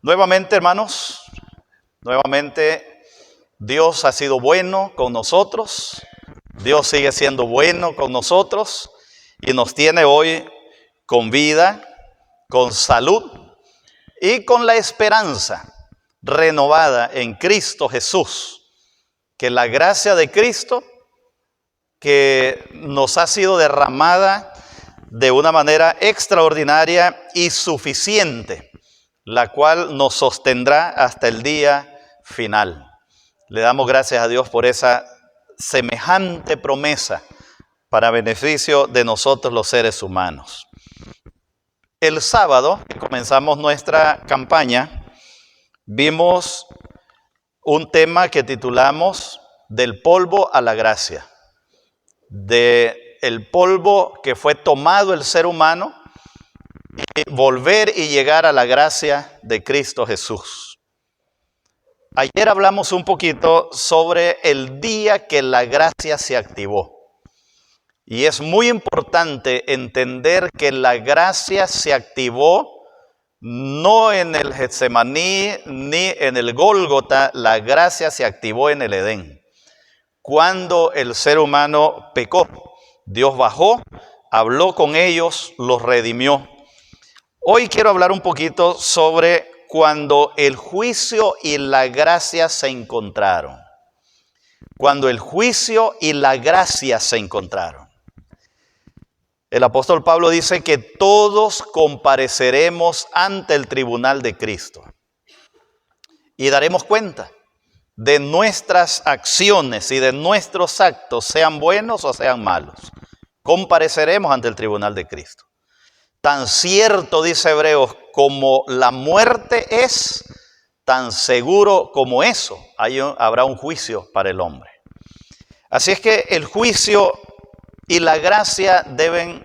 Nuevamente, hermanos, nuevamente Dios ha sido bueno con nosotros. Dios sigue siendo bueno con nosotros y nos tiene hoy con vida, con salud y con la esperanza renovada en Cristo Jesús. Que la gracia de Cristo que nos ha sido derramada de una manera extraordinaria y suficiente, la cual nos sostendrá hasta el día final. Le damos gracias a Dios por esa semejante promesa para beneficio de nosotros los seres humanos. El sábado, que comenzamos nuestra campaña, vimos un tema que titulamos Del polvo a la gracia. Del polvo que fue tomado el ser humano y volver y llegar a la gracia de Cristo Jesús. Ayer hablamos un poquito sobre el día que la gracia se activó. Y es muy importante entender que la gracia se activó no en el Getsemaní ni en el Gólgota. La gracia se activó en el Edén. Cuando el ser humano pecó, Dios bajó, habló con ellos, los redimió. Hoy quiero hablar un poquito sobre cuando el juicio y la gracia se encontraron. Cuando el juicio y la gracia se encontraron. El apóstol Pablo dice que todos compareceremos ante el tribunal de Cristo y daremos cuenta de nuestras acciones y de nuestros actos, sean buenos o sean malos. Compareceremos ante el tribunal de Cristo. Tan cierto, dice Hebreos, como la muerte es, tan seguro como eso, habrá un juicio para el hombre. Así es que el juicio y la gracia deben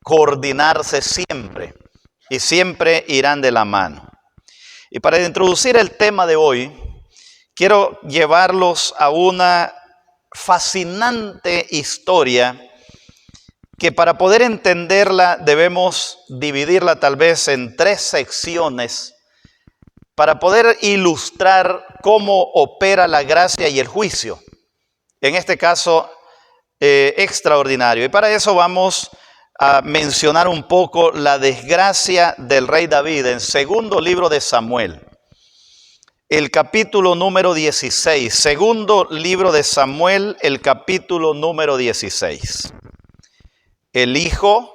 coordinarse siempre y siempre irán de la mano. Y para introducir el tema de hoy, quiero llevarlos a una fascinante historia que para poder entenderla debemos dividirla tal vez en 3 secciones para poder ilustrar cómo opera la gracia y el juicio. En este caso, extraordinario. Y para eso vamos a mencionar un poco la desgracia del rey David en segundo libro de Samuel. El capítulo número 16. Segundo libro de Samuel, el capítulo número 16. El hijo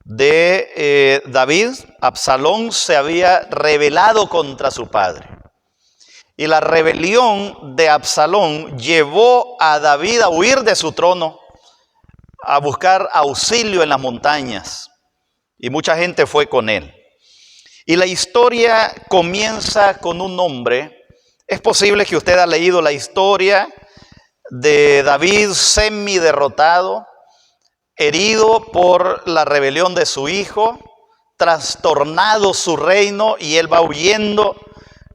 de David, Absalón, se había rebelado contra su padre. Y la rebelión de Absalón llevó a David a huir de su trono, a buscar auxilio en las montañas. Y mucha gente fue con él. Y la historia comienza con un hombre. Es posible que usted haya leído la historia de David semi-derrotado, herido por la rebelión de su hijo, trastornado su reino y él va huyendo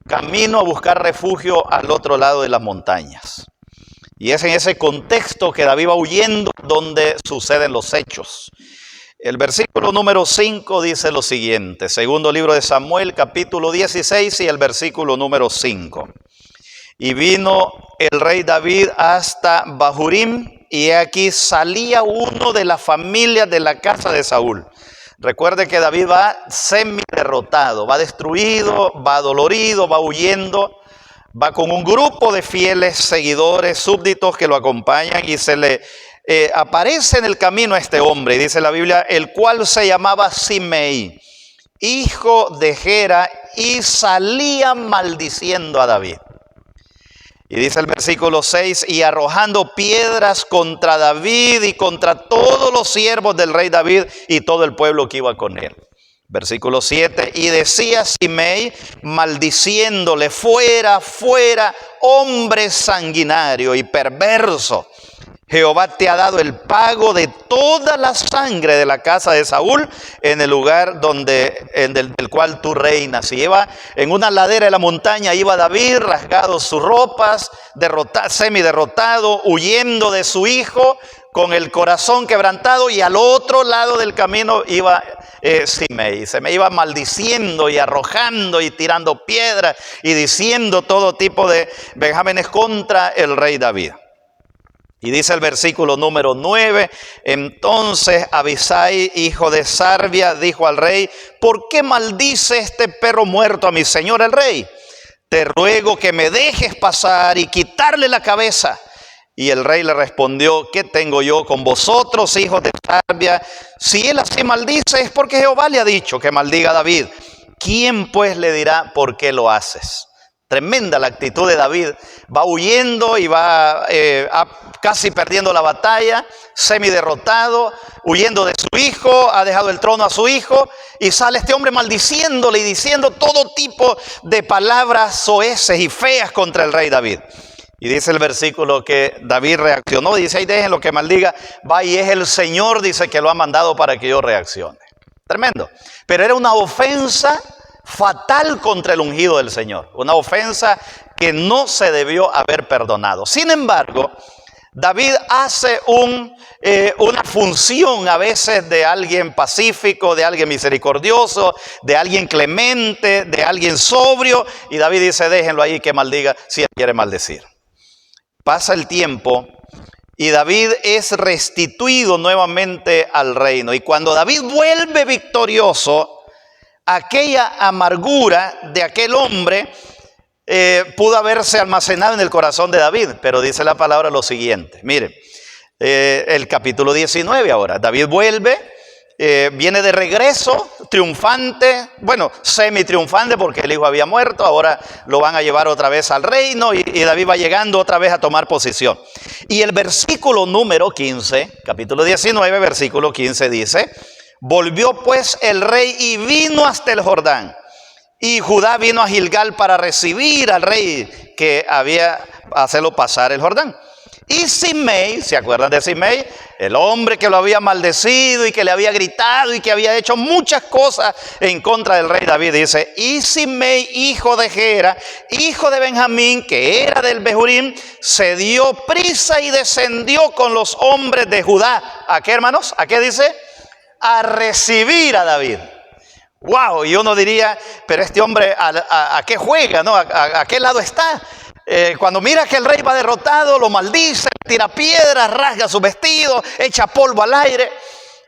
camino a buscar refugio al otro lado de las montañas. Y es en ese contexto que David va huyendo donde suceden los hechos. El versículo número 5 dice lo siguiente, segundo libro de Samuel, capítulo 16 y el versículo número 5. Y vino el rey David hasta Bahurim, y aquí salía uno de la familia de la casa de Saúl. Recuerde que David va semi-derrotado, va destruido, va dolorido, va huyendo, va con un grupo de fieles seguidores, súbditos que lo acompañan, y se le aparece en el camino a este hombre, y dice la Biblia, el cual se llamaba Simei, hijo de Gera, y salía maldiciendo a David. Y dice el versículo 6, y arrojando piedras contra David y contra todos los siervos del rey David y todo el pueblo que iba con él. Versículo 7, y decía Simei, maldiciéndole, fuera, fuera, hombre sanguinario y perverso. Jehová te ha dado el pago de toda la sangre de la casa de Saúl en el lugar del cual tú reinas. Y iba en una ladera de la montaña, iba David rasgado sus ropas, semi-derrotado, huyendo de su hijo, con el corazón quebrantado, y al otro lado del camino iba Simei. Se me iba maldiciendo y arrojando y tirando piedras y diciendo todo tipo de vejámenes contra el rey David. Y dice el versículo número 9, entonces Abisai, hijo de Sarbia, dijo al rey, ¿por qué maldice este perro muerto a mi señor el rey? Te ruego que me dejes pasar y quitarle la cabeza. Y el rey le respondió, ¿qué tengo yo con vosotros, hijos de Sarbia? Si él así maldice, es porque Jehová le ha dicho que maldiga a David. ¿Quién pues le dirá por qué lo haces? Tremenda la actitud de David. Va huyendo y va casi perdiendo la batalla, semi-derrotado, huyendo de su hijo, ha dejado el trono a su hijo, y sale este hombre maldiciéndole y diciendo todo tipo de palabras soeces y feas contra el rey David. Y dice el versículo que David reaccionó, dice, ahí déjenlo que maldiga, va, y es el Señor, dice, que lo ha mandado para que yo reaccione. Tremendo. Pero era una ofensa fatal contra el ungido del Señor, una ofensa que no se debió haber perdonado. Sin embargo, David hace una función a veces de alguien pacífico, de alguien misericordioso, de alguien clemente, de alguien sobrio, y David dice, déjenlo ahí que maldiga si él quiere maldecir. Pasa el tiempo y David es restituido nuevamente al reino, y cuando David vuelve victorioso, aquella amargura de aquel hombre pudo haberse almacenado en el corazón de David, pero dice la palabra lo siguiente. Mire, el capítulo 19 ahora. David vuelve, viene de regreso, triunfante, bueno, semi-triunfante porque el hijo había muerto, ahora lo van a llevar otra vez al reino y David va llegando otra vez a tomar posición. Y el versículo número 15, capítulo 19, versículo 15 dice, volvió pues el rey y vino hasta el Jordán. Y Judá vino a Gilgal para recibir al rey que había hacerlo pasar el Jordán. Y Simei, ¿se acuerdan de Simei? El hombre que lo había maldecido y que le había gritado y que había hecho muchas cosas en contra del rey David. Dice, y Simei, hijo de Gera, hijo de Benjamín, que era del Bahurim, se dio prisa y descendió con los hombres de Judá. ¿A qué, hermanos? ¿A qué dice? A recibir a David. Wow, y uno diría, pero este hombre ¿a qué juega? ¿No? ¿A qué lado está? Cuando mira que el rey va derrotado, lo maldice, tira piedras, rasga su vestido, echa polvo al aire.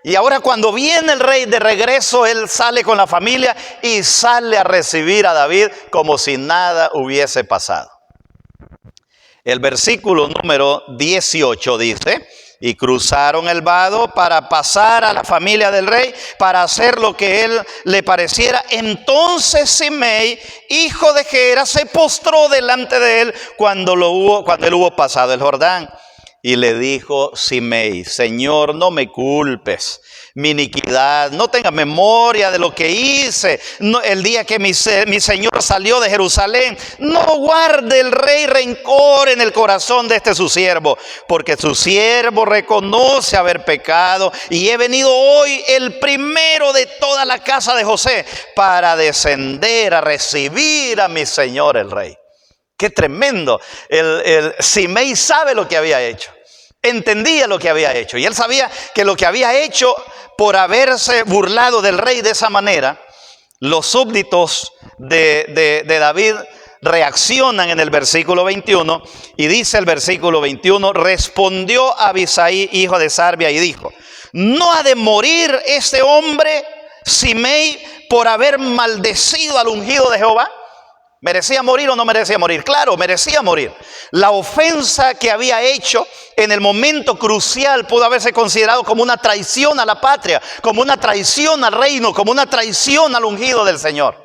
Y ahora cuando viene el rey de regreso, él sale con la familia y sale a recibir a David como si nada hubiese pasado. El versículo número 18 dice, y cruzaron el vado para pasar a la familia del rey, para hacer lo que él le pareciera. Entonces Simei, hijo de Gera, se postró delante de él cuando él hubo pasado el Jordán. Y le dijo Simei: Señor, no me culpes mi iniquidad, no tenga memoria de lo que hice el día que mi Señor salió de Jerusalén. No guarde el rey rencor en el corazón de este su siervo, porque su siervo reconoce haber pecado, y he venido hoy el primero de toda la casa de José para descender a recibir a mi Señor el rey. ¡Qué tremendo! Simei sabe lo que había hecho. Entendía lo que había hecho. Y él sabía que lo que había hecho, por haberse burlado del rey de esa manera, los súbditos de David reaccionan en el versículo 21. Y dice el versículo 21: respondió Abisai, hijo de Sarbia, y dijo: ¿no ha de morir este hombre Simei por haber maldecido al ungido de Jehová? ¿Merecía morir o no merecía morir? Claro, merecía morir. La ofensa que había hecho en el momento crucial pudo haberse considerado como una traición a la patria, como una traición al reino, como una traición al ungido del Señor.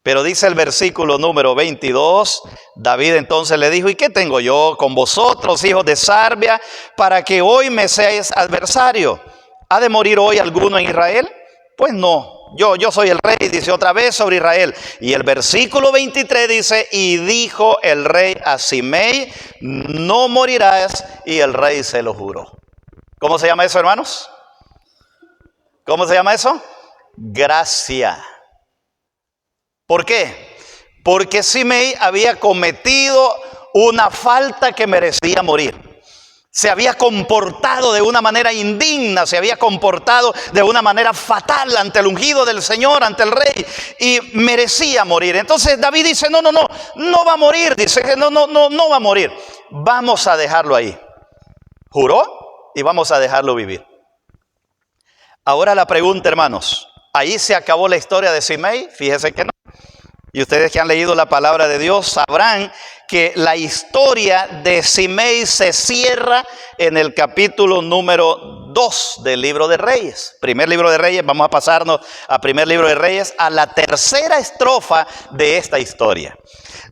Pero dice el versículo número 22, David entonces le dijo: ¿y qué tengo yo con vosotros, hijos de Sarbia, para que hoy me seáis adversario? ¿Ha de morir hoy alguno en Israel? Pues no. Yo soy el rey, dice otra vez, sobre Israel. Y el versículo 23 dice: y dijo el rey a Simei: no morirás. Y el rey se lo juró. ¿Cómo se llama eso, hermanos? ¿Cómo se llama eso? Gracia. ¿Por qué? Porque Simei había cometido una falta que merecía morir. Se había comportado de una manera indigna, se había comportado de una manera fatal ante el ungido del Señor, ante el rey, y merecía morir. Entonces David dice: no va a morir. Dice que no va a morir. Vamos a dejarlo ahí. Juró y vamos a dejarlo vivir. Ahora la pregunta, hermanos, ¿ahí se acabó la historia de Simei? Fíjese que no. Y ustedes que han leído la palabra de Dios sabrán que la historia de Simei se cierra en el capítulo número 2 del libro de Reyes. Primer libro de Reyes, vamos a pasarnos a primer libro de Reyes, a la tercera estrofa de esta historia.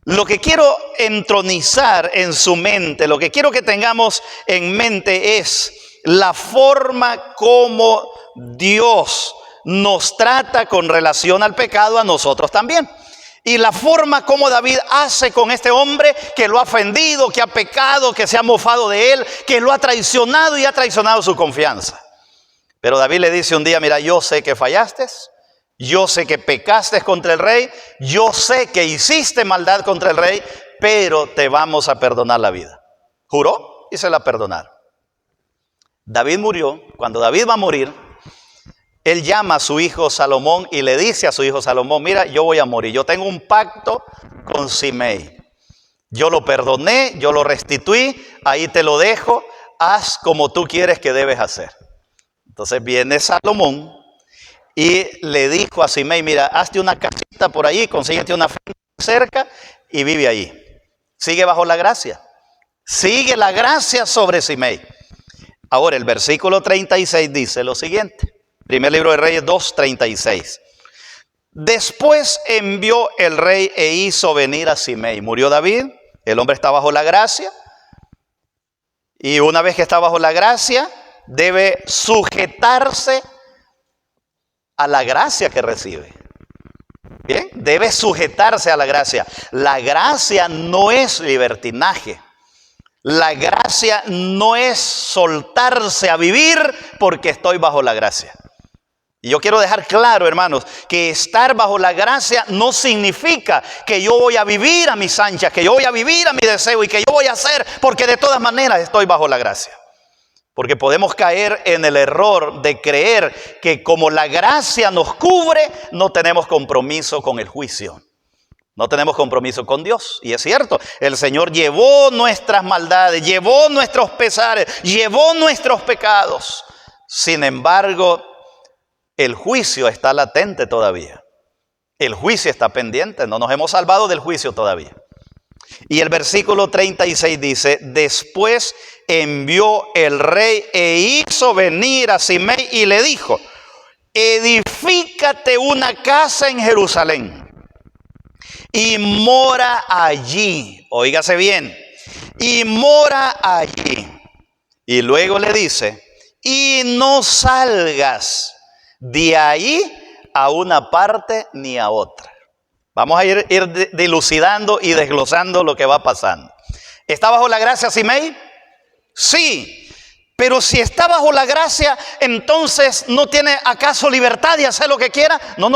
Lo que quiero entronizar en su mente, lo que quiero que tengamos en mente es la forma como Dios nos trata con relación al pecado a nosotros también. Y la forma como David hace con este hombre que lo ha ofendido, que ha pecado, que se ha mofado de él, que lo ha traicionado y ha traicionado su confianza. Pero David le dice un día: mira, yo sé que fallaste, yo sé que pecaste contra el rey, yo sé que hiciste maldad contra el rey, pero te vamos a perdonar la vida. Juró y se la perdonaron. David murió. Cuando David va a morir, él llama a su hijo Salomón y le dice a su hijo Salomón: mira, yo voy a morir, yo tengo un pacto con Simei. Yo lo perdoné, yo lo restituí, ahí te lo dejo, haz como tú quieres que debes hacer. Entonces viene Salomón y le dijo a Simei: mira, hazte una casita por ahí, consíguete una finca cerca y vive ahí. Sigue bajo la gracia. Sigue la gracia sobre Simei. Ahora el versículo 36 dice lo siguiente. Primer libro de Reyes 2:36. Después envió el rey e hizo venir a Simei. Murió David, el hombre está bajo la gracia. Y una vez que está bajo la gracia, debe sujetarse a la gracia que recibe. Bien, debe sujetarse a la gracia. La gracia no es libertinaje. La gracia no es soltarse a vivir porque estoy bajo la gracia. Y yo quiero dejar claro, hermanos, que estar bajo la gracia no significa que yo voy a vivir a mis anchas, que yo voy a vivir a mi deseo y que yo voy a hacer porque de todas maneras estoy bajo la gracia. Porque podemos caer en el error de creer que como la gracia nos cubre, no tenemos compromiso con el juicio. No tenemos compromiso con Dios. Y es cierto, el Señor llevó nuestras maldades, llevó nuestros pesares, llevó nuestros pecados. Sin embargo, el juicio está latente todavía. El juicio está pendiente. No nos hemos salvado del juicio todavía. Y el versículo 36 dice: después envió el rey e hizo venir a Simei y le dijo: edifícate una casa en Jerusalén y mora allí. Óigase bien. Y mora allí. Y luego le dice, y no salgas de ahí a una parte ni a otra. Vamos a ir dilucidando y desglosando lo que va pasando. ¿Está bajo la gracia Simei? Sí. Pero si está bajo la gracia, entonces ¿no tiene acaso libertad de hacer lo que quiera? No.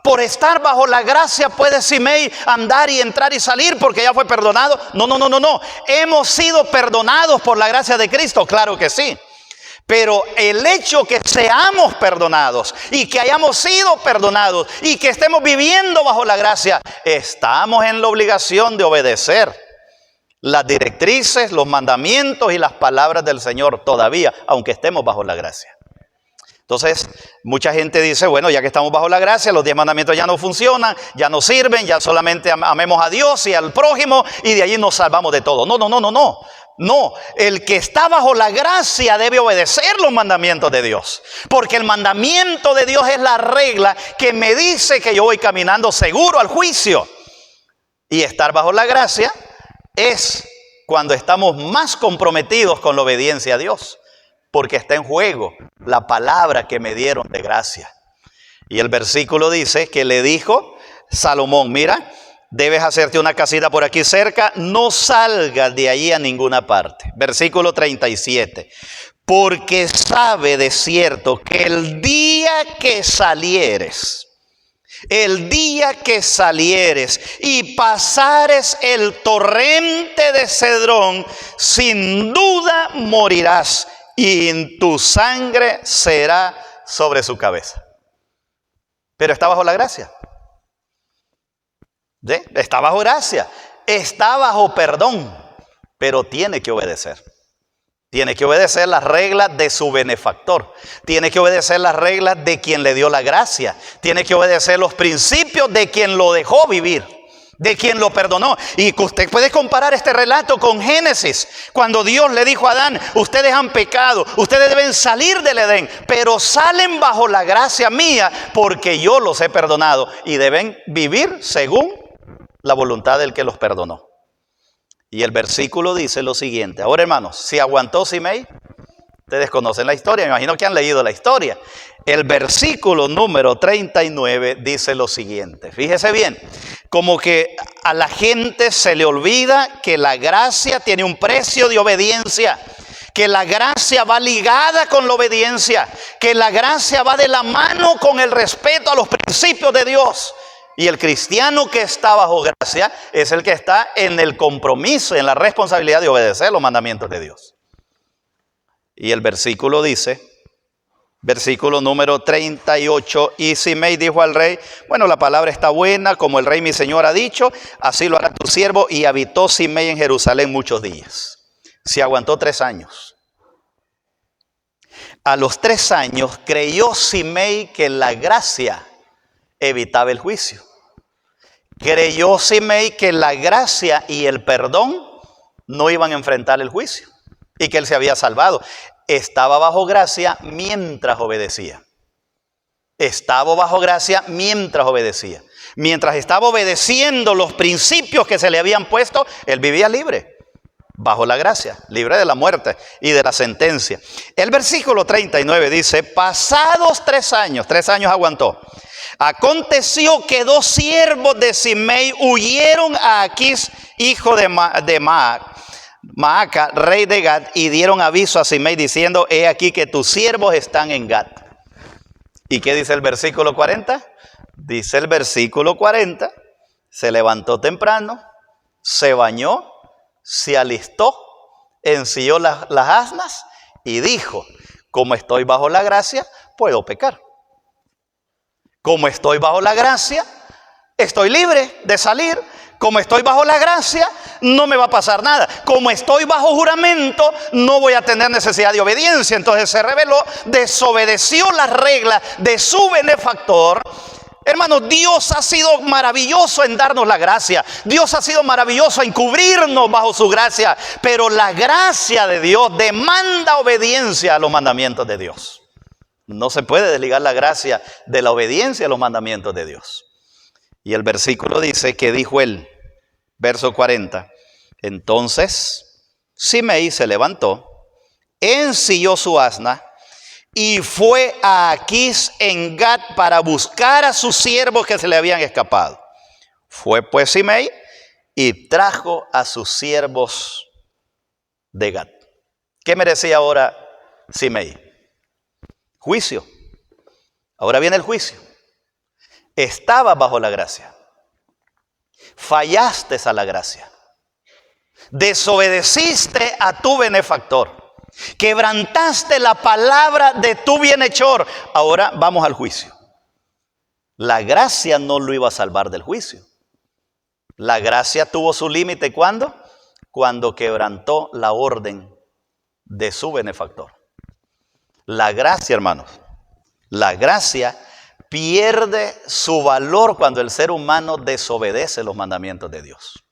Por estar bajo la gracia puede Simei andar y entrar y salir porque ya fue perdonado. No. Hemos sido perdonados por la gracia de Cristo, claro que sí. Pero el hecho que seamos perdonados y que hayamos sido perdonados y que estemos viviendo bajo la gracia, estamos en la obligación de obedecer las directrices, los mandamientos y las palabras del Señor todavía, aunque estemos bajo la gracia. Entonces, mucha gente dice, bueno, ya que estamos bajo la gracia, los 10 mandamientos ya no funcionan, ya no sirven, ya solamente amemos a Dios y al prójimo y de allí nos salvamos de todo. No, el que está bajo la gracia debe obedecer los mandamientos de Dios. Porque el mandamiento de Dios es la regla que me dice que yo voy caminando seguro al juicio. Y estar bajo la gracia es cuando estamos más comprometidos con la obediencia a Dios. Porque está en juego la palabra que me dieron de gracia. Y el versículo dice que le dijo Salomón, mira, debes hacerte una casita por aquí cerca, no salgas de allí a ninguna parte. Versículo 37. Porque sabe de cierto que el día que salieres y pasares el torrente de Cedrón, sin duda morirás y en tu sangre será sobre su cabeza. Pero está bajo la gracia. ¿Sí? Está bajo gracia, está bajo perdón, pero tiene que obedecer. Tiene que obedecer las reglas de su benefactor. Tiene que obedecer las reglas de quien le dio la gracia. Tiene que obedecer los principios de quien lo dejó vivir, de quien lo perdonó. Y usted puede comparar este relato con Génesis, cuando Dios le dijo a Adán, ustedes han pecado, ustedes deben salir del Edén, pero salen bajo la gracia mía porque yo los he perdonado y deben vivir según la voluntad del que los perdonó. Y el versículo dice lo siguiente. Ahora, hermanos, si aguantó Simei, ustedes conocen la historia, me imagino que han leído la historia. El versículo número 39 dice lo siguiente. Fíjese bien, como que a la gente se le olvida que la gracia tiene un precio de obediencia, que la gracia va ligada con la obediencia, que la gracia va de la mano con el respeto a los principios de Dios. Y el cristiano que está bajo gracia es el que está en el compromiso, en la responsabilidad de obedecer los mandamientos de Dios. Y el versículo dice, versículo número 38, y Simei dijo al rey, bueno, la palabra está buena, como el rey mi señor ha dicho, así lo hará tu siervo. Y habitó Simei en Jerusalén muchos días. Se aguantó 3 años. A los 3 años creyó Simei que la gracia evitaba el juicio. Creyó Simei que la gracia y el perdón no iban a enfrentar el juicio y que él se había salvado. Estaba bajo gracia mientras obedecía. Estaba bajo gracia mientras obedecía. Mientras estaba obedeciendo los principios que se le habían puesto, él vivía libre, bajo la gracia, libre de la muerte y de la sentencia. El versículo 39 dice, pasados 3 años, 3 años aguantó. Aconteció que 2 siervos de Simei huyeron a Aquís, hijo de Maaca, rey de Gat, y dieron aviso a Simei diciendo, he aquí que tus siervos están en Gat. ¿Y qué dice el versículo 40? Dice el versículo 40, se levantó temprano, se bañó, se alistó, ensilló las asnas y dijo, como estoy bajo la gracia, puedo pecar. Como estoy bajo la gracia, estoy libre de salir. Como estoy bajo la gracia, no me va a pasar nada. Como estoy bajo juramento, no voy a tener necesidad de obediencia. Entonces se rebeló, desobedeció las reglas de su benefactor. Hermanos, Dios ha sido maravilloso en darnos la gracia. Dios ha sido maravilloso en cubrirnos bajo su gracia. Pero la gracia de Dios demanda obediencia a los mandamientos de Dios. No se puede desligar la gracia de la obediencia a los mandamientos de Dios. Y el versículo dice que dijo él, verso 40, Entonces Simei se levantó, ensilló su asna y fue a Aquís en Gat para buscar a sus siervos que se le habían escapado. Fue pues Simei y trajo a sus siervos de Gat. ¿Qué merecía ahora Simei? Juicio. Ahora viene el juicio. Estaba bajo la gracia. Fallaste a la gracia. Desobedeciste a tu benefactor. Quebrantaste la palabra de tu bienhechor. Ahora vamos al juicio. La gracia no lo iba a salvar del juicio. La gracia tuvo su límite ¿cuándo? Cuando quebrantó la orden de su benefactor. La gracia, hermanos, la gracia pierde su valor cuando el ser humano desobedece los mandamientos de Dios.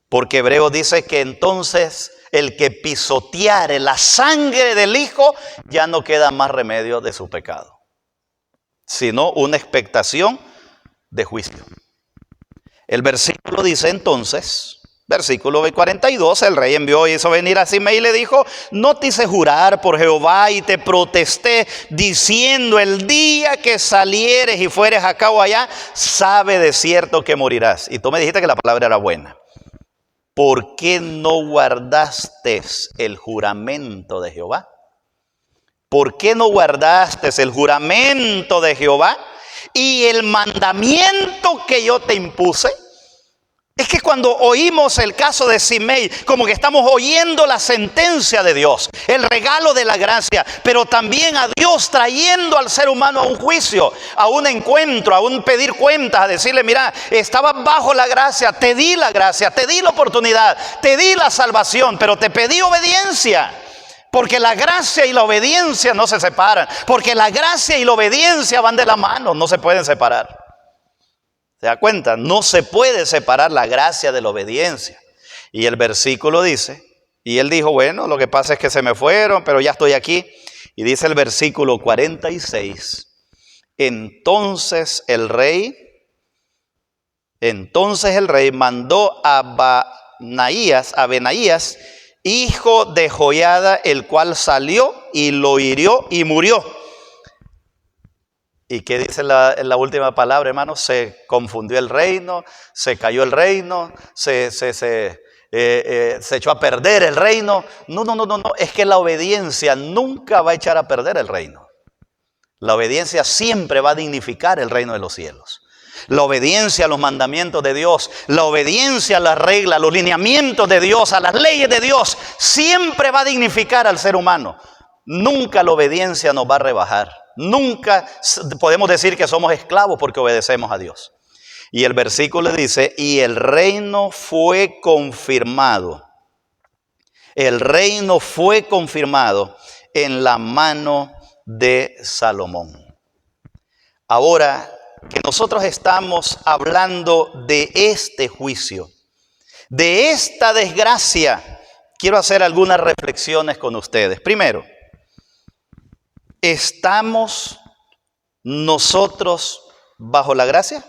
Porque Hebreos dice que entonces el que pisoteare la sangre del Hijo ya no queda más remedio de su pecado, sino una expectación de juicio. El versículo dice entonces, versículo 42, el rey envió y hizo venir a Simei y le dijo: no te hice jurar por Jehová y te protesté diciendo: el día que salieres y fueres acá o allá, sabe de cierto que morirás. Y tú me dijiste que la palabra era buena. ¿Por qué no guardaste el juramento de Jehová? ¿Por qué no guardaste el juramento de Jehová y el mandamiento que yo te impuse? Es que cuando oímos el caso de Simei, como que estamos oyendo la sentencia de Dios, el regalo de la gracia, pero también a Dios trayendo al ser humano a un juicio, a un encuentro, a un pedir cuentas, a decirle: mira, estabas bajo la gracia, te di la oportunidad, te di la salvación, pero te pedí obediencia. Porque la gracia y la obediencia no se separan, porque la gracia y la obediencia van de la mano, no se pueden separar. ¿Se da cuenta? No se puede separar la gracia de la obediencia. Y el versículo dice, y él dijo: bueno, lo que pasa es que se me fueron, pero ya estoy aquí. Y dice el versículo 46, entonces el rey mandó a Benaías, hijo de Joiada, el cual salió y lo hirió y murió. ¿Y qué dice la última palabra, hermano? Se confundió el reino, se cayó el reino, se echó a perder el reino. No, es que la obediencia nunca va a echar a perder el reino. La obediencia siempre va a dignificar el reino de los cielos. La obediencia a los mandamientos de Dios, la obediencia a las reglas, a los lineamientos de Dios, a las leyes de Dios, siempre va a dignificar al ser humano. Nunca la obediencia nos va a rebajar. Nunca podemos decir que somos esclavos porque obedecemos a Dios. Y el versículo dice: y el reino fue confirmado. El reino fue confirmado en la mano de Salomón. Ahora que nosotros estamos hablando de este juicio, de esta desgracia, quiero hacer algunas reflexiones con ustedes. Primero, ¿estamos nosotros bajo la gracia?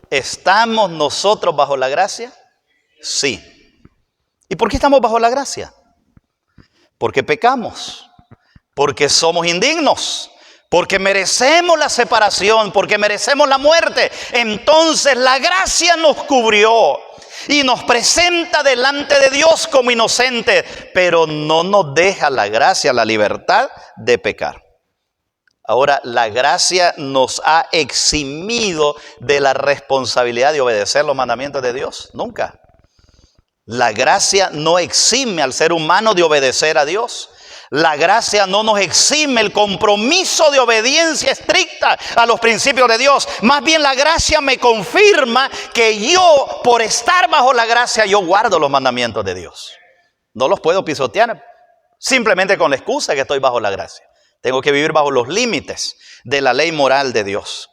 ¿Estamos nosotros bajo la gracia? Sí. ¿Y por qué estamos bajo la gracia? Porque pecamos, porque somos indignos, porque merecemos la separación, porque merecemos la muerte. Entonces la gracia nos cubrió y nos presenta delante de Dios como inocentes, pero no nos deja la gracia, la libertad de pecar. Ahora, la gracia nos ha eximido de la responsabilidad de obedecer los mandamientos de Dios. Nunca. La gracia no exime al ser humano de obedecer a Dios. La gracia no nos exime el compromiso de obediencia estricta a los principios de Dios. Más bien la gracia me confirma que yo, por estar bajo la gracia, yo guardo los mandamientos de Dios. No los puedo pisotear simplemente con la excusa de que estoy bajo la gracia. Tengo que vivir bajo los límites de la ley moral de Dios.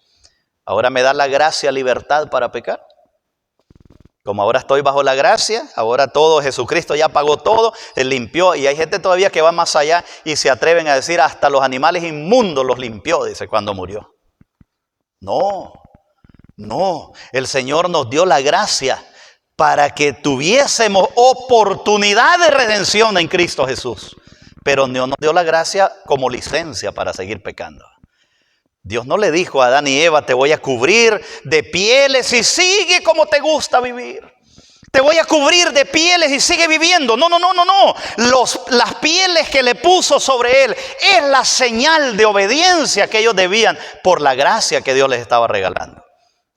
Ahora me da la gracia libertad para pecar. Como ahora estoy bajo la gracia, ahora todo, Jesucristo ya pagó todo, Él limpió. Y hay gente todavía que va más allá y se atreven a decir hasta los animales inmundos los limpió, dice, cuando murió. No, el Señor nos dio la gracia para que tuviésemos oportunidad de redención en Cristo Jesús. Pero no nos dio la gracia como licencia para seguir pecando. Dios no le dijo a Adán y Eva, te voy a cubrir de pieles y sigue como te gusta vivir. Te voy a cubrir de pieles y sigue viviendo. No. Las pieles que le puso sobre él es la señal de obediencia que ellos debían por la gracia que Dios les estaba regalando.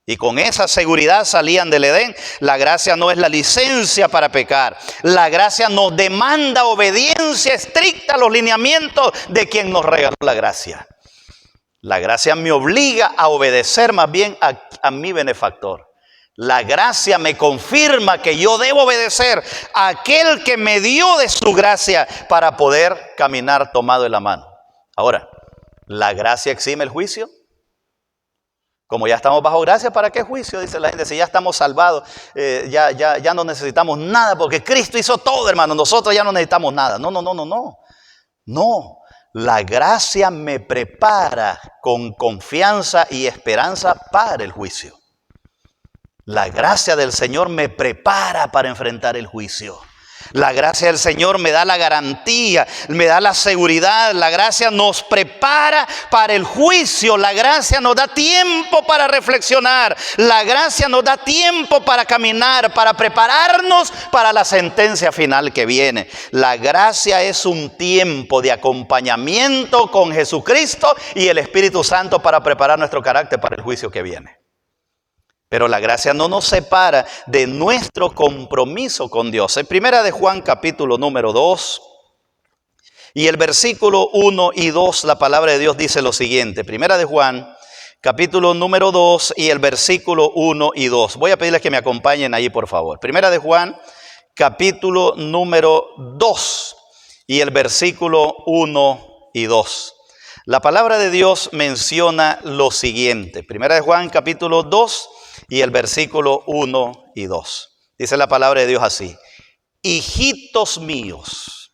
Y con esa seguridad salían del Edén. La gracia no es la licencia para pecar. La gracia nos demanda obediencia estricta a los lineamientos de quien nos regaló la gracia. La gracia me obliga a obedecer más bien a mi benefactor. La gracia me confirma que yo debo obedecer a aquel que me dio de su gracia para poder caminar tomado de la mano. Ahora, ¿la gracia exime el juicio? Como ya estamos bajo gracia, ¿para qué juicio? Dice la gente, si ya estamos salvados, ya no necesitamos nada porque Cristo hizo todo, hermano. Nosotros ya no necesitamos nada. No, la gracia me prepara con confianza y esperanza para el juicio. La gracia del Señor me prepara para enfrentar el juicio. La gracia del Señor me da la garantía, me da la seguridad. La gracia nos prepara para el juicio. La gracia nos da tiempo para reflexionar. La gracia nos da tiempo para caminar, para prepararnos para la sentencia final que viene. La gracia es un tiempo de acompañamiento con Jesucristo y el Espíritu Santo para preparar nuestro carácter para el juicio que viene. Pero la gracia no nos separa de nuestro compromiso con Dios. En primera de Juan capítulo número 2 y el versículo 1 y 2, la palabra de Dios dice lo siguiente. Primera de Juan capítulo número 2 y el versículo 1 y 2. Voy a pedirles que me acompañen ahí, por favor. Primera de Juan capítulo número 2 y el versículo 1 y 2. La palabra de Dios menciona lo siguiente. Primera de Juan capítulo 2 y el versículo 1 y 2. Dice la palabra de Dios así: hijitos míos,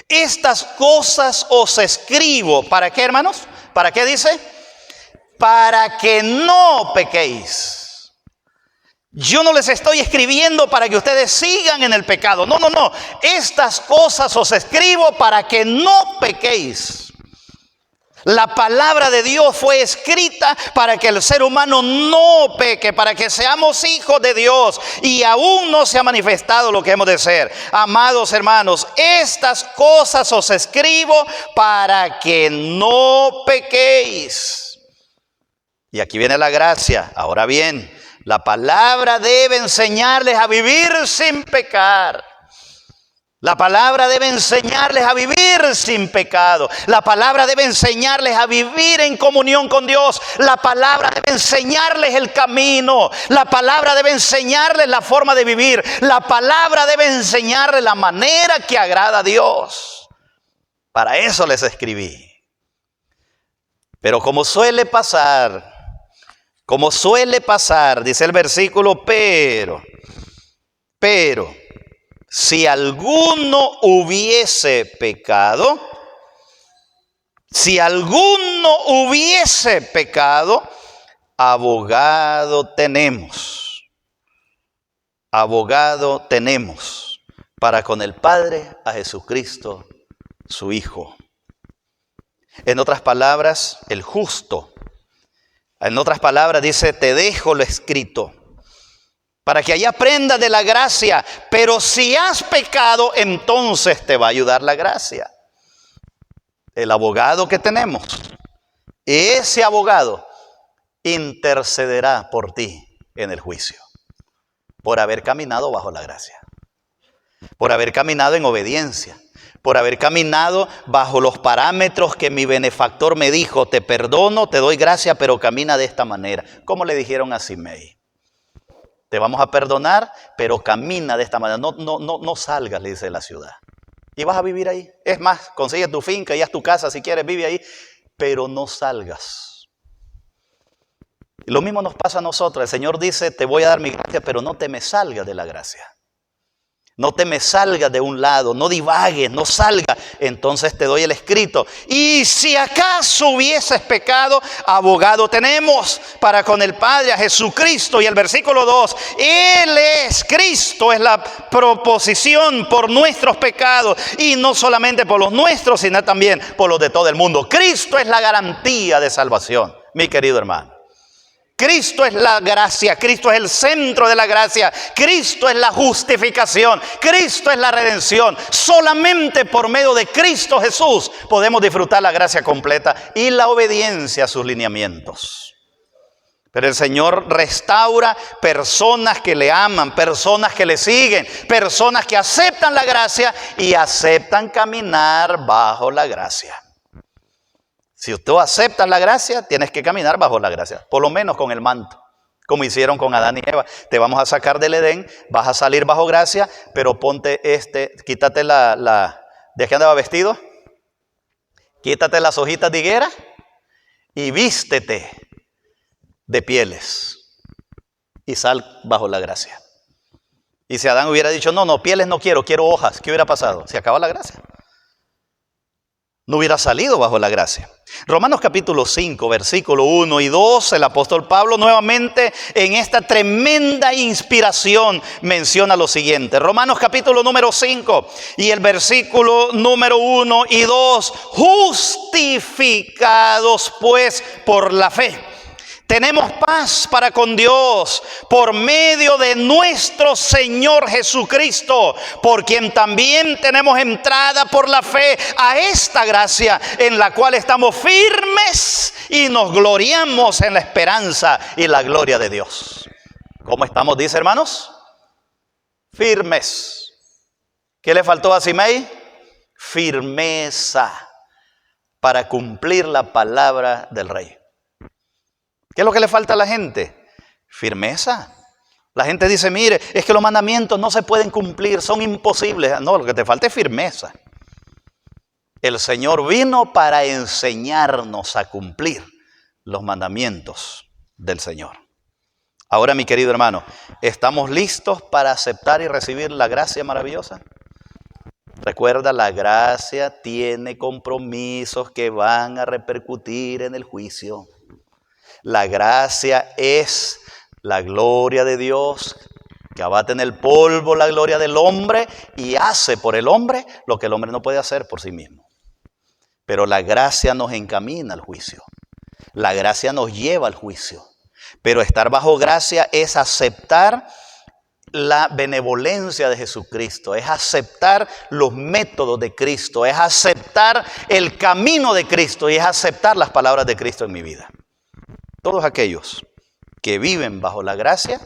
estas cosas os escribo. ¿Para qué, hermanos? ¿Para qué dice? Para que no pequéis. Yo no les estoy escribiendo para que ustedes sigan en el pecado. No. Estas cosas os escribo para que no pequéis. La palabra de Dios fue escrita para que el ser humano no peque, para que seamos hijos de Dios, y aún no se ha manifestado lo que hemos de ser. Amados hermanos, estas cosas os escribo para que no pequéis. Y aquí viene la gracia. Ahora bien, la palabra debe enseñarles a vivir sin pecar. La palabra debe enseñarles a vivir sin pecado. La palabra debe enseñarles a vivir en comunión con Dios. La palabra debe enseñarles el camino. La palabra debe enseñarles la forma de vivir. La palabra debe enseñarles la manera que agrada a Dios. Para eso les escribí. Pero como suele pasar, dice el versículo, pero, si alguno hubiese pecado, abogado tenemos para con el Padre a Jesucristo, su Hijo. En otras palabras, el justo. En otras palabras dice, te dejo lo escrito, para que ahí aprendas de la gracia. Pero si has pecado, entonces te va a ayudar la gracia. El abogado que tenemos, ese abogado intercederá por ti en el juicio, por haber caminado bajo la gracia, por haber caminado en obediencia, por haber caminado bajo los parámetros que mi benefactor me dijo: te perdono, te doy gracia, pero camina de esta manera. ¿Cómo le dijeron a Simei? Te vamos a perdonar, pero camina de esta manera. No salgas, le dice, de la ciudad. Y vas a vivir ahí. Es más, consigue tu finca y haz tu casa si quieres, vive ahí, pero no salgas. Y lo mismo nos pasa a nosotros. El Señor dice, te voy a dar mi gracia, pero no te me salgas de la gracia. No te me salgas de un lado, no divagues, no salgas. Entonces te doy el escrito. Y si acaso hubieses pecado, abogado tenemos para con el Padre, a Jesucristo. Y el versículo 2, Él es, Cristo es la proposición por nuestros pecados. Y no solamente por los nuestros, sino también por los de todo el mundo. Cristo es la garantía de salvación, mi querido hermano. Cristo es la gracia, Cristo es el centro de la gracia, Cristo es la justificación, Cristo es la redención. Solamente por medio de Cristo Jesús podemos disfrutar la gracia completa y la obediencia a sus lineamientos. Pero el Señor restaura personas que le aman, personas que le siguen, personas que aceptan la gracia y aceptan caminar bajo la gracia. Si tú aceptas la gracia, tienes que caminar bajo la gracia, por lo menos con el manto, como hicieron con Adán y Eva. Te vamos a sacar del Edén, vas a salir bajo gracia, pero ponte quítate ¿de qué andaba vestido? Quítate las hojitas de higuera y vístete de pieles y sal bajo la gracia. Y si Adán hubiera dicho, no, pieles no quiero hojas, ¿qué hubiera pasado? Se acaba la gracia. No hubiera salido bajo la gracia. Romanos capítulo 5, versículo 1 y 2, el apóstol Pablo nuevamente en esta tremenda inspiración menciona lo siguiente. Romanos capítulo número 5 y el versículo número 1 y 2. Justificados pues por la fe, tenemos paz para con Dios por medio de nuestro Señor Jesucristo, por quien también tenemos entrada por la fe a esta gracia en la cual estamos firmes y nos gloriamos en la esperanza y la gloria de Dios. ¿Cómo estamos, dice hermanos? Firmes. ¿Qué le faltó a Simei? Firmeza para cumplir la palabra del Rey. ¿Qué es lo que le falta a la gente? Firmeza. La gente dice, mire, es que los mandamientos no se pueden cumplir, son imposibles. No, lo que te falta es firmeza. El Señor vino para enseñarnos a cumplir los mandamientos del Señor. Ahora, mi querido hermano, ¿estamos listos para aceptar y recibir la gracia maravillosa? Recuerda, la gracia tiene compromisos que van a repercutir en el juicio. La gracia es la gloria de Dios que abate en el polvo la gloria del hombre y hace por el hombre lo que el hombre no puede hacer por sí mismo. Pero la gracia nos encamina al juicio. La gracia nos lleva al juicio. Pero estar bajo gracia es aceptar la benevolencia de Jesucristo, es aceptar los métodos de Cristo, es aceptar el camino de Cristo y es aceptar las palabras de Cristo en mi vida. Todos aquellos que viven bajo la gracia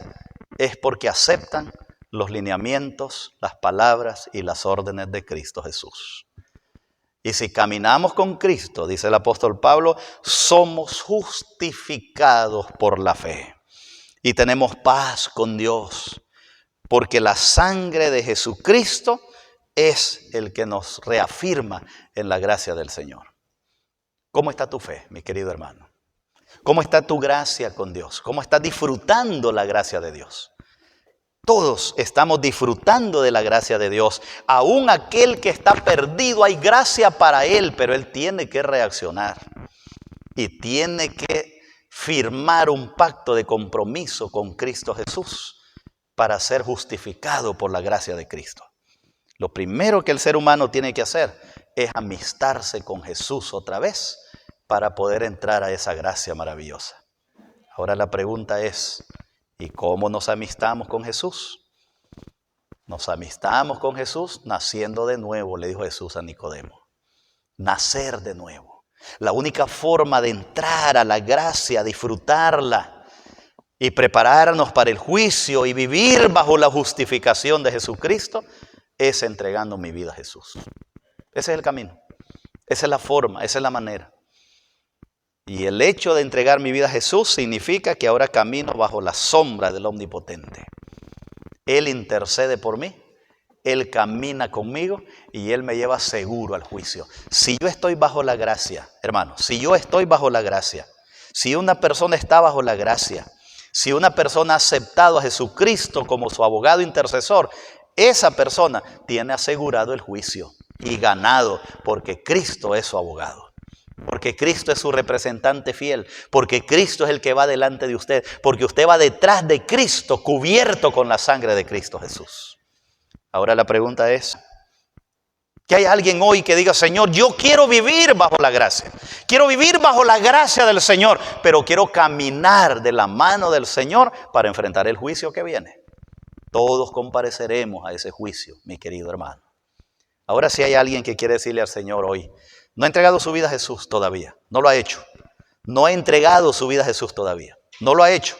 es porque aceptan los lineamientos, las palabras y las órdenes de Cristo Jesús. Y si caminamos con Cristo, dice el apóstol Pablo, somos justificados por la fe. Y tenemos paz con Dios, porque la sangre de Jesucristo es el que nos reafirma en la gracia del Señor. ¿Cómo está tu fe, mi querido hermano? ¿Cómo está tu gracia con Dios? ¿Cómo estás disfrutando la gracia de Dios? Todos estamos disfrutando de la gracia de Dios. Aún aquel que está perdido, hay gracia para él, pero él tiene que reaccionar. Y tiene que firmar un pacto de compromiso con Cristo Jesús para ser justificado por la gracia de Cristo. Lo primero que el ser humano tiene que hacer es amistarse con Jesús otra vez para poder entrar a esa gracia maravillosa. Ahora la pregunta es, ¿y cómo nos amistamos con Jesús? Nos amistamos con Jesús naciendo de nuevo, le dijo Jesús a Nicodemo. Nacer de nuevo. La única forma de entrar a la gracia, disfrutarla y prepararnos para el juicio y vivir bajo la justificación de Jesucristo es entregando mi vida a Jesús. Ese es el camino, esa es la forma, esa es la manera. Y el hecho de entregar mi vida a Jesús significa que ahora camino bajo la sombra del Omnipotente. Él intercede por mí, Él camina conmigo y Él me lleva seguro al juicio. Si yo estoy bajo la gracia, hermano, si yo estoy bajo la gracia, si una persona está bajo la gracia, si una persona ha aceptado a Jesucristo como su abogado intercesor, esa persona tiene asegurado el juicio y ganado, porque Cristo es su abogado. Porque Cristo es su representante fiel, porque Cristo es el que va delante de usted, porque usted va detrás de Cristo, cubierto con la sangre de Cristo Jesús. Ahora la pregunta es, que hay alguien hoy que diga, Señor, yo quiero vivir bajo la gracia. Quiero vivir bajo la gracia del Señor, pero quiero caminar de la mano del Señor para enfrentar el juicio que viene. Todos compareceremos a ese juicio, mi querido hermano. Ahora si hay alguien que quiere decirle al Señor hoy, no ha entregado su vida a Jesús todavía, no lo ha hecho. No ha entregado su vida a Jesús todavía, no lo ha hecho.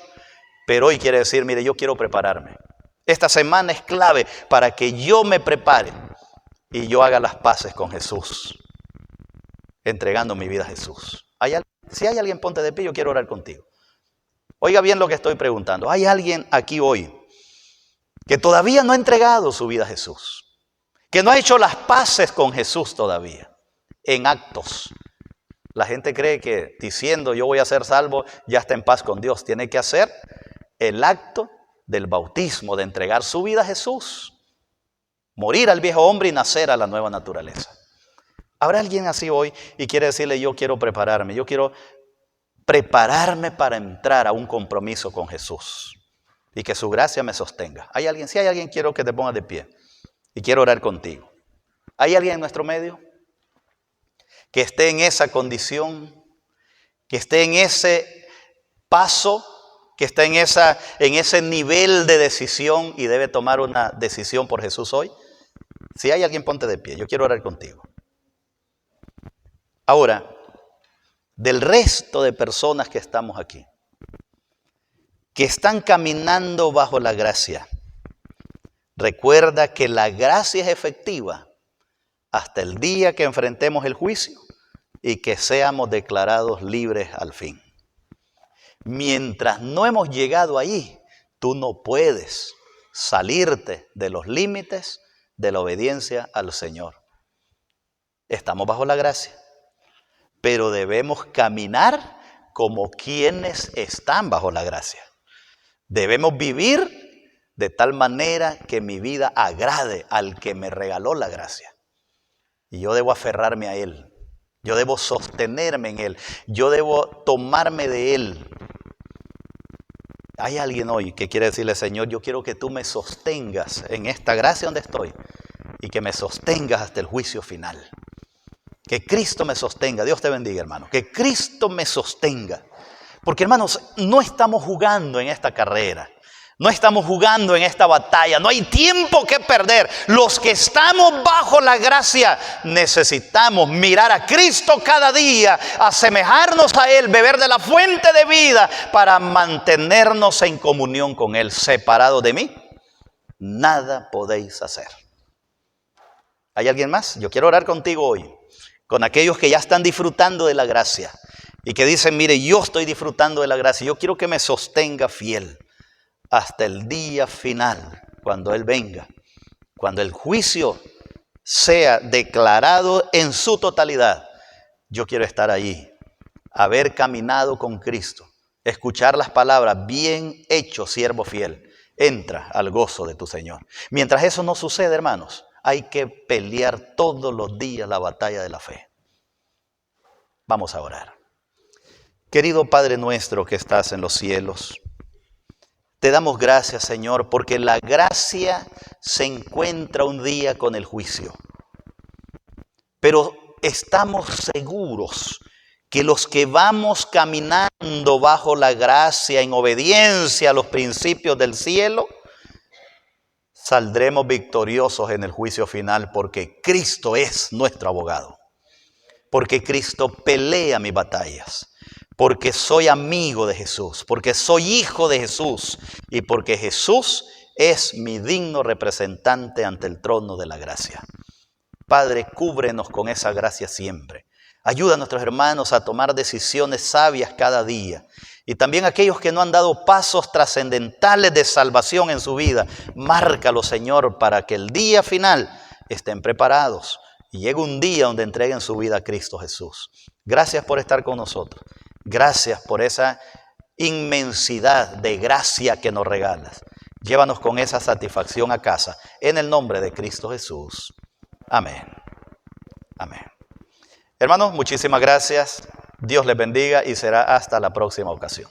Pero hoy quiere decir, mire, yo quiero prepararme. Esta semana es clave para que yo me prepare y yo haga las paces con Jesús, entregando mi vida a Jesús. Si hay alguien, ponte de pie, yo quiero orar contigo. Oiga bien lo que estoy preguntando. ¿Hay alguien aquí hoy que todavía no ha entregado su vida a Jesús? Que no ha hecho las paces con Jesús todavía, en actos. La gente cree que diciendo yo voy a ser salvo, ya está en paz con Dios. Tiene que hacer el acto del bautismo, de entregar su vida a Jesús. Morir al viejo hombre y nacer a la nueva naturaleza. ¿Habrá alguien así hoy y quiere decirle yo quiero prepararme? Yo quiero prepararme para entrar a un compromiso con Jesús y que su gracia me sostenga. ¿Hay alguien? Si hay alguien, quiero que te pongas de pie y quiero orar contigo. ¿Hay alguien en nuestro medio que esté en esa condición, que esté en ese paso, que esté en ese nivel de decisión y debe tomar una decisión por Jesús hoy? Si hay alguien, ponte de pie. Yo quiero orar contigo. Ahora, del resto de personas que estamos aquí, que están caminando bajo la gracia, recuerda que la gracia es efectiva hasta el día que enfrentemos el juicio y que seamos declarados libres al fin. Mientras no hemos llegado allí, tú no puedes salirte de los límites de la obediencia al Señor. Estamos bajo la gracia, pero debemos caminar como quienes están bajo la gracia. Debemos vivir de tal manera que mi vida agrade al que me regaló la gracia. Y yo debo aferrarme a Él. Yo debo sostenerme en Él. Yo debo tomarme de Él. Hay alguien hoy que quiere decirle, Señor, yo quiero que tú me sostengas en esta gracia donde estoy y que me sostengas hasta el juicio final. Que Cristo me sostenga. Dios te bendiga, hermano. Que Cristo me sostenga. Porque, hermanos, no estamos jugando en esta carrera. No estamos jugando en esta batalla. No hay tiempo que perder. Los que estamos bajo la gracia necesitamos mirar a Cristo cada día, asemejarnos a Él, beber de la fuente de vida para mantenernos en comunión con Él. Separado de mí, nada podéis hacer. ¿Hay alguien más? Yo quiero orar contigo hoy, con aquellos que ya están disfrutando de la gracia y que dicen, mire, yo estoy disfrutando de la gracia. Yo quiero que me sostenga fiel hasta el día final, cuando Él venga, cuando el juicio sea declarado en su totalidad. Yo quiero estar allí, haber caminado con Cristo, escuchar las palabras, bien hecho, siervo fiel, entra al gozo de tu Señor. Mientras eso no sucede, hermanos, hay que pelear todos los días la batalla de la fe. Vamos a orar. Querido Padre nuestro que estás en los cielos, te damos gracias, Señor, porque la gracia se encuentra un día con el juicio. Pero estamos seguros que los que vamos caminando bajo la gracia en obediencia a los principios del cielo, saldremos victoriosos en el juicio final porque Cristo es nuestro abogado. Porque Cristo pelea mis batallas. Porque soy amigo de Jesús, porque soy hijo de Jesús y porque Jesús es mi digno representante ante el trono de la gracia. Padre, cúbrenos con esa gracia siempre. Ayuda a nuestros hermanos a tomar decisiones sabias cada día. Y también aquellos que no han dado pasos trascendentales de salvación en su vida, márcalo, Señor, para que el día final estén preparados y llegue un día donde entreguen su vida a Cristo Jesús. Gracias por estar con nosotros. Gracias por esa inmensidad de gracia que nos regalas. Llévanos con esa satisfacción a casa, en el nombre de Cristo Jesús. Amén. Amén. Hermanos, muchísimas gracias. Dios les bendiga y será hasta la próxima ocasión.